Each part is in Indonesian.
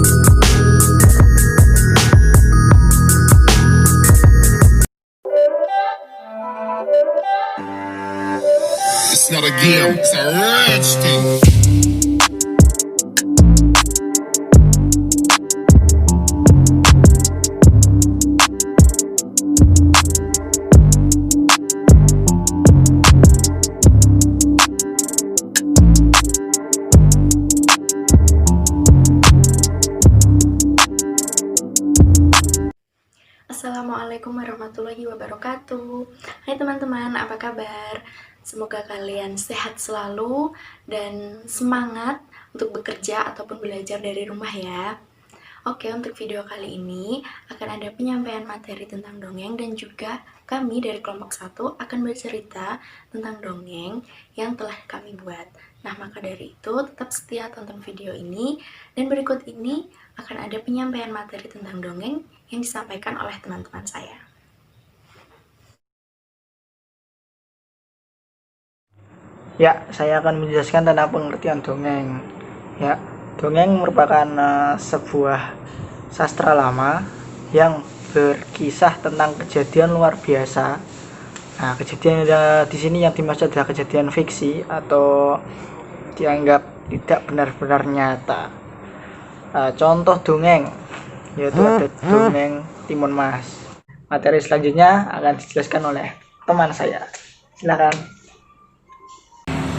It's not a game, it's a rich thing. Assalamualaikum warahmatullahi wabarakatuh. Hai teman-teman, apa kabar? Semoga kalian sehat selalu dan semangat untuk bekerja ataupun belajar dari rumah ya. Oke, untuk video kali ini akan ada penyampaian materi tentang dongeng dan juga kami dari kelompok 1 akan bercerita tentang dongeng yang telah kami buat. Nah, maka dari itu tetap setia tonton video ini dan berikut ini akan ada penyampaian materi tentang dongeng yang disampaikan oleh teman-teman saya. Ya, saya akan menjelaskan tentang pengertian dongeng. Ya, dongeng merupakan sebuah sastra lama yang berkisah tentang kejadian luar biasa. Nah, kejadian di sini yang dimaksud adalah kejadian fiksi atau dianggap tidak benar-benar nyata. Contoh dongeng yaitu ada dongeng Timun Mas. Materi selanjutnya akan dijelaskan oleh teman saya. Silakan.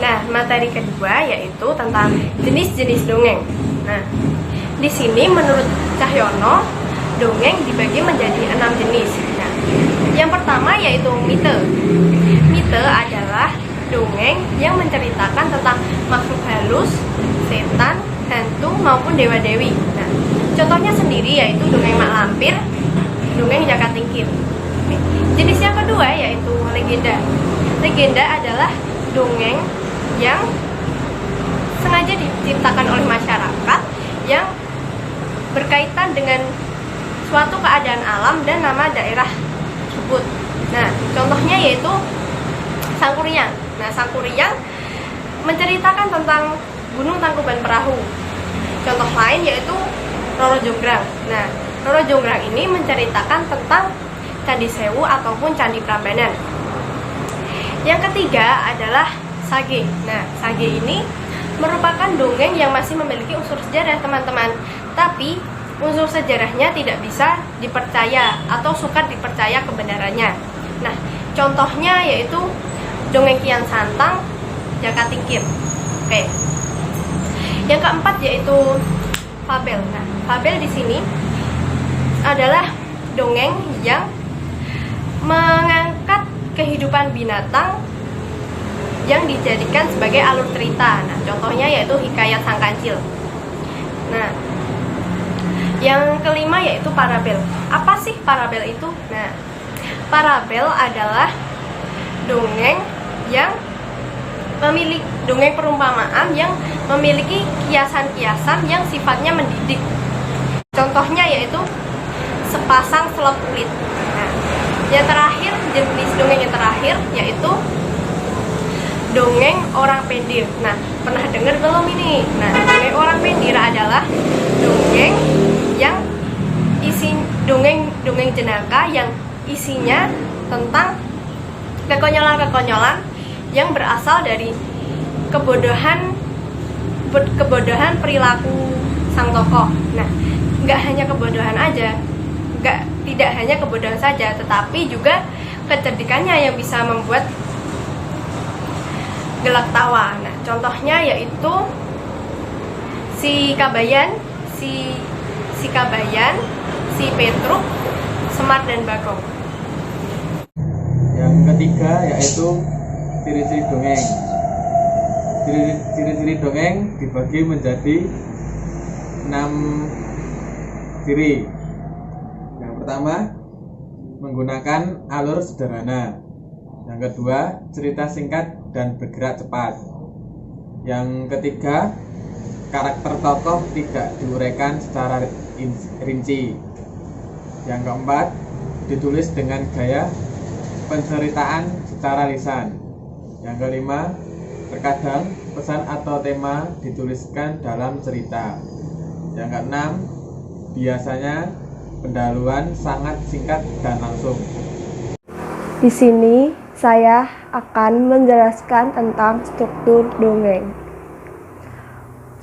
Nah, materi kedua yaitu tentang jenis-jenis dongeng. Nah, di sini menurut Cahyono, dongeng dibagi menjadi 6 jenis. Nah, yang pertama yaitu mite. Mite adalah dongeng yang menceritakan tentang makhluk halus, setan, hantu maupun dewa-dewi. Nah, contohnya sendiri yaitu dongeng Mak Lampir, dongeng Jaka Tingkir. Jenis yang kedua yaitu legenda. Legenda adalah dongeng yang sengaja diciptakan oleh masyarakat yang berkaitan dengan suatu keadaan alam dan nama daerah tersebut. Nah, contohnya yaitu Sangkuriang. Nah, Sangkuriang menceritakan tentang Gunung Tangkuban Perahu. Contoh lain yaitu Roro Jonggrang. Nah, Roro Jonggrang ini menceritakan tentang Candi Sewu ataupun Candi Prambanan. Yang ketiga adalah sage. Nah, sage ini merupakan dongeng yang masih memiliki unsur sejarah, teman-teman. Tapi unsur sejarahnya tidak bisa dipercaya atau sukar dipercaya kebenarannya. Nah, contohnya yaitu dongeng Kian Santang, Jaka Tingkir. Oke. Yang keempat yaitu fabel. Nah, fabel di sini adalah dongeng yang mengangkat kehidupan binatang yang dijadikan sebagai alur cerita. Nah, contohnya yaitu Hikayat Sang Kancil. Nah, yang kelima yaitu parabel. Apa sih parabel itu? Nah, parabel adalah dongeng yang memiliki dongeng perumpamaan yang memiliki kiasan-kiasan yang sifatnya mendidik. Contohnya yaitu Sepasang Selop Kulit. Nah, yang terakhir, jenis dongeng yang terakhir yaitu dongeng Orang Pendir. Nah, pernah dengar belum ini? Nah, dongeng Orang Pendir adalah dongeng yang dongeng jenaka yang isinya tentang kekonyolan-kekonyolan yang berasal dari kebodohan perilaku sang tokoh. Nah, nggak hanya kebodohan aja, tidak hanya kebodohan saja, tetapi juga kecerdikannya yang bisa membuat gelak tawa. Nah, contohnya yaitu si Kabayan, si Petruk, Semar dan Bagong. Yang ketiga yaitu ciri-ciri dongeng. Ciri-ciri dongeng dibagi menjadi 6 ciri. Yang pertama, menggunakan alur sederhana. Yang kedua, cerita singkat dan bergerak cepat. Yang ketiga, karakter tokoh tidak diuraikan secara rinci. Yang keempat, ditulis dengan gaya penceritaan secara lisan. Yang kelima, terkadang pesan atau tema dituliskan dalam cerita. Yang keenam, biasanya pendahuluan sangat singkat dan langsung. Di sini saya akan menjelaskan tentang struktur dongeng.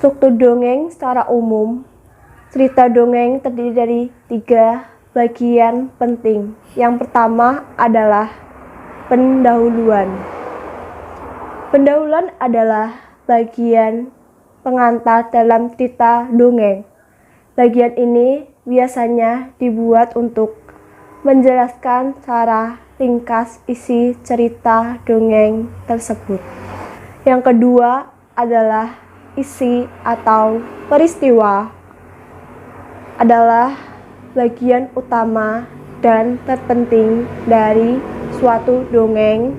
Struktur dongeng secara umum, cerita dongeng terdiri dari 3 bagian penting. Yang pertama adalah pendahuluan. Pendahuluan adalah bagian pengantar dalam cerita dongeng. Bagian ini biasanya dibuat untuk menjelaskan secara ringkas isi cerita dongeng tersebut. Yang kedua adalah isi atau peristiwa, adalah bagian utama dan terpenting dari suatu dongeng,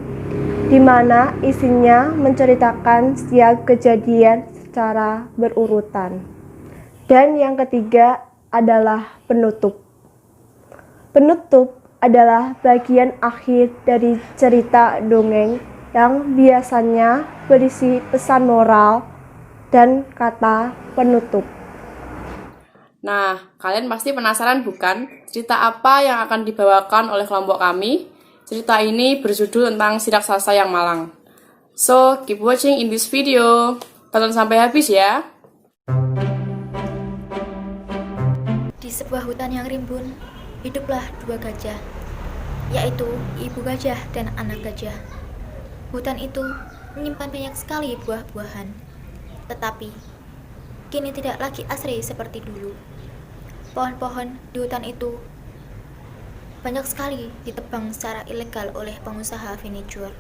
di mana isinya menceritakan setiap kejadian secara berurutan. Dan yang ketiga adalah penutup. Penutup adalah bagian akhir dari cerita dongeng yang biasanya berisi pesan moral dan kata penutup. Nah, kalian pasti penasaran bukan? Cerita apa yang akan dibawakan oleh kelompok kami? Cerita ini berjudul tentang si raksasa yang malang. So, keep watching in this video. Tonton sampai habis ya. Di sebuah hutan yang rimbun, hiduplah 2 gajah, yaitu ibu gajah dan anak gajah. Hutan itu menyimpan banyak sekali buah-buahan, tetapi kini tidak lagi asri seperti dulu. Pohon-pohon di hutan itu banyak sekali ditebang secara ilegal oleh pengusaha furniture.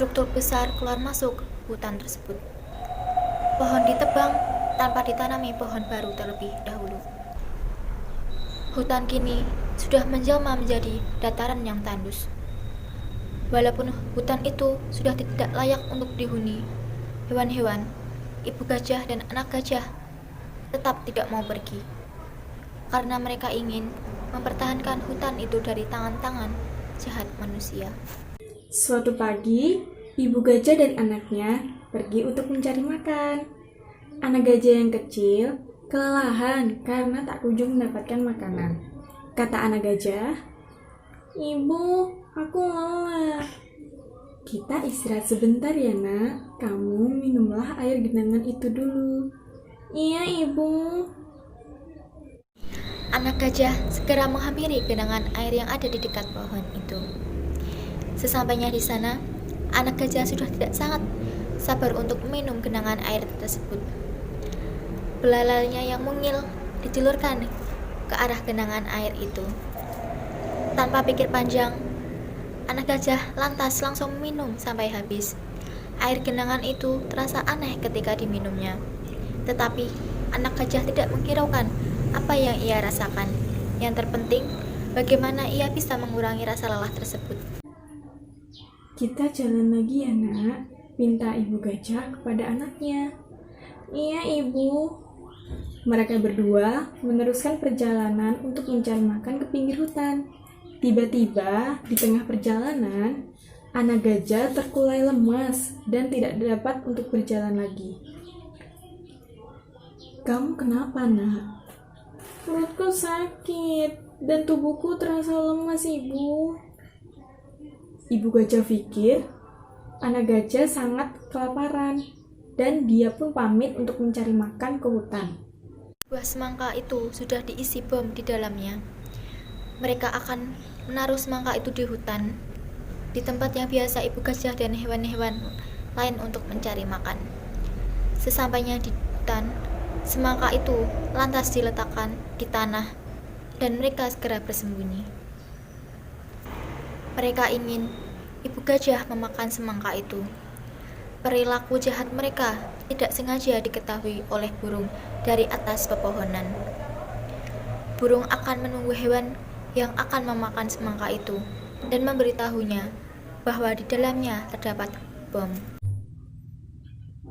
Truk-truk besar keluar masuk hutan tersebut. Pohon ditebang tanpa ditanami pohon baru terlebih dahulu. Hutan kini sudah menjelma menjadi dataran yang tandus. Walaupun hutan itu sudah tidak layak untuk dihuni, hewan-hewan, ibu gajah dan anak gajah tetap tidak mau pergi, karena mereka ingin mempertahankan hutan itu dari tangan-tangan jahat manusia. Suatu pagi, ibu gajah dan anaknya pergi untuk mencari makan. Anak gajah yang kecil kelelahan karena tak kunjung mendapatkan makanan. Kata anak gajah, "Ibu, aku lelah." "Kita istirahat sebentar ya nak, kamu minumlah air genangan itu dulu." "Iya ibu." Anak gajah segera menghampiri genangan air yang ada di dekat pohon itu. Sesampainya di sana, anak gajah sudah tidak sangat sabar untuk minum genangan air tersebut. Belalainya yang mungil dijulurkan ke arah genangan air itu. Tanpa pikir panjang, anak gajah lantas langsung minum sampai habis. Air genangan itu terasa aneh ketika diminumnya. Tetapi anak gajah tidak menghiraukan apa yang ia rasakan. Yang terpenting, bagaimana ia bisa mengurangi rasa lelah tersebut. "Kita jalan lagi ya nak," pinta ibu gajah kepada anaknya. "Iya ibu." Mereka berdua meneruskan perjalanan untuk mencari makan ke pinggir hutan. Tiba-tiba di tengah perjalanan, anak gajah terkulai lemas dan tidak dapat untuk berjalan lagi. "Kamu kenapa nak?" "Perutku sakit dan tubuhku terasa lemas ibu." Ibu gajah pikir anak gajah sangat kelaparan dan dia pun pamit untuk mencari makan ke hutan. Buah semangka itu sudah diisi bom di dalamnya. Mereka akan menaruh semangka itu di hutan, di tempat yang biasa ibu gajah dan hewan-hewan lain untuk mencari makan. Sesampainya di hutan, semangka itu lantas diletakkan di tanah dan mereka segera bersembunyi. Mereka ingin ibu gajah memakan semangka itu. Perilaku jahat mereka tidak sengaja diketahui oleh burung dari atas pepohonan. Burung akan menunggu hewan yang akan memakan semangka itu dan memberitahunya bahwa di dalamnya terdapat bom.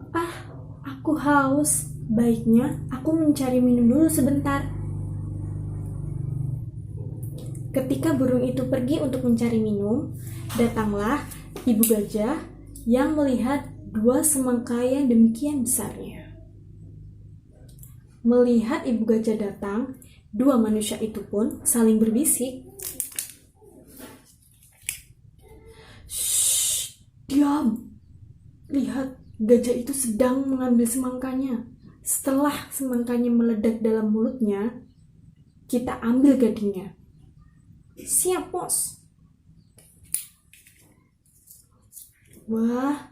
"Ah, aku haus. Baiknya aku mencari minum dulu sebentar." Ketika burung itu pergi untuk mencari minum, datanglah ibu gajah yang melihat 2 semangka yang demikian besarnya. Melihat ibu gajah datang, dua manusia itu pun saling berbisik. Shh, diam. Lihat, gajah itu sedang mengambil semangkanya. Setelah semangkanya meledak dalam mulutnya, kita ambil gadingnya. Siap, bos. Wah,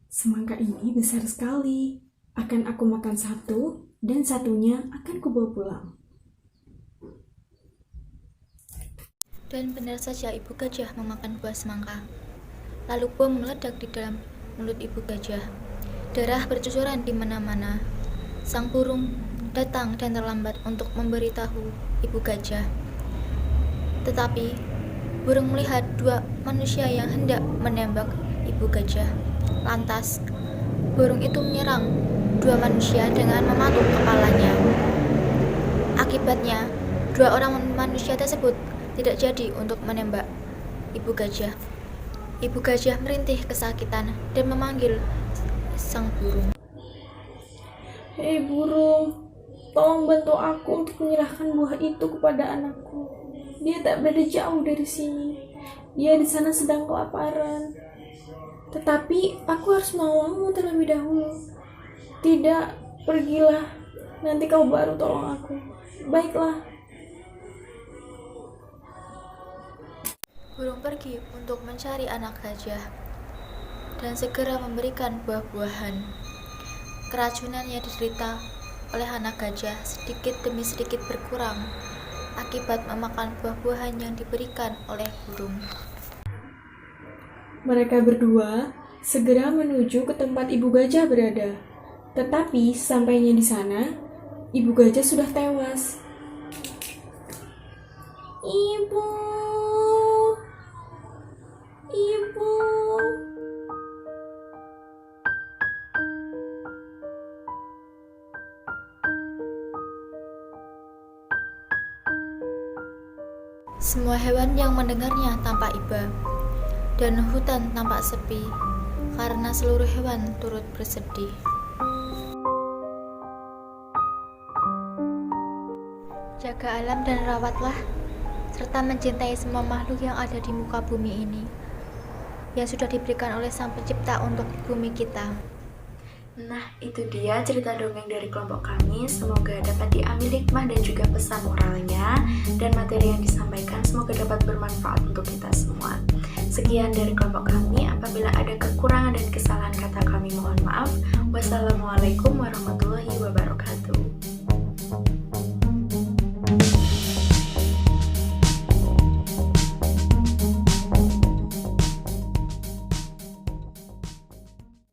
semangka ini besar sekali. Akan aku makan satu, dan satunya akan kubawa pulang. Dan benar saja ibu gajah memakan buah semangka. Lalu bom meledak di dalam mulut ibu gajah. Darah bercucuran di mana-mana. Sang burung datang dan terlambat untuk memberitahu ibu gajah. Tetapi burung melihat dua manusia yang hendak menembak ibu gajah. Lantas burung itu menyerang dua manusia dengan mematuk kepalanya. Akibatnya, dua orang manusia tersebut tidak jadi untuk menembak ibu gajah. Ibu gajah merintih kesakitan dan memanggil sang burung. Hei burung, tolong bantu aku untuk menyerahkan buah itu kepada anakku. Dia tak berada jauh dari sini. Dia di sana sedang kelaparan. Tetapi aku harus menolongmu terlebih dahulu. Tidak, pergilah. Nanti kau baru tolong aku. Baiklah. Burung pergi untuk mencari anak gajah dan segera memberikan buah-buahan. Keracunan yang diderita oleh anak gajah sedikit demi sedikit berkurang akibat memakan buah-buahan yang diberikan oleh burung. Mereka berdua segera menuju ke tempat ibu gajah berada. Tetapi sampainya di sana, ibu gajah sudah tewas. Ibu, ibu. Semua hewan yang mendengarnya tampak iba, dan hutan tampak sepi, karena seluruh hewan turut bersedih. Jaga alam dan rawatlah, serta mencintai semua makhluk yang ada di muka bumi ini, yang sudah diberikan oleh Sang Pencipta untuk bumi kita. Nah, itu dia cerita dongeng dari kelompok kami. Semoga dapat diambil hikmah dan juga pesan moralnya, dan materi yang disampaikan semoga dapat bermanfaat untuk kita semua. Sekian dari kelompok kami. Apabila ada kekurangan dan kesalahan kata kami mohon maaf. Wassalamualaikum warahmatullahi wabarakatuh.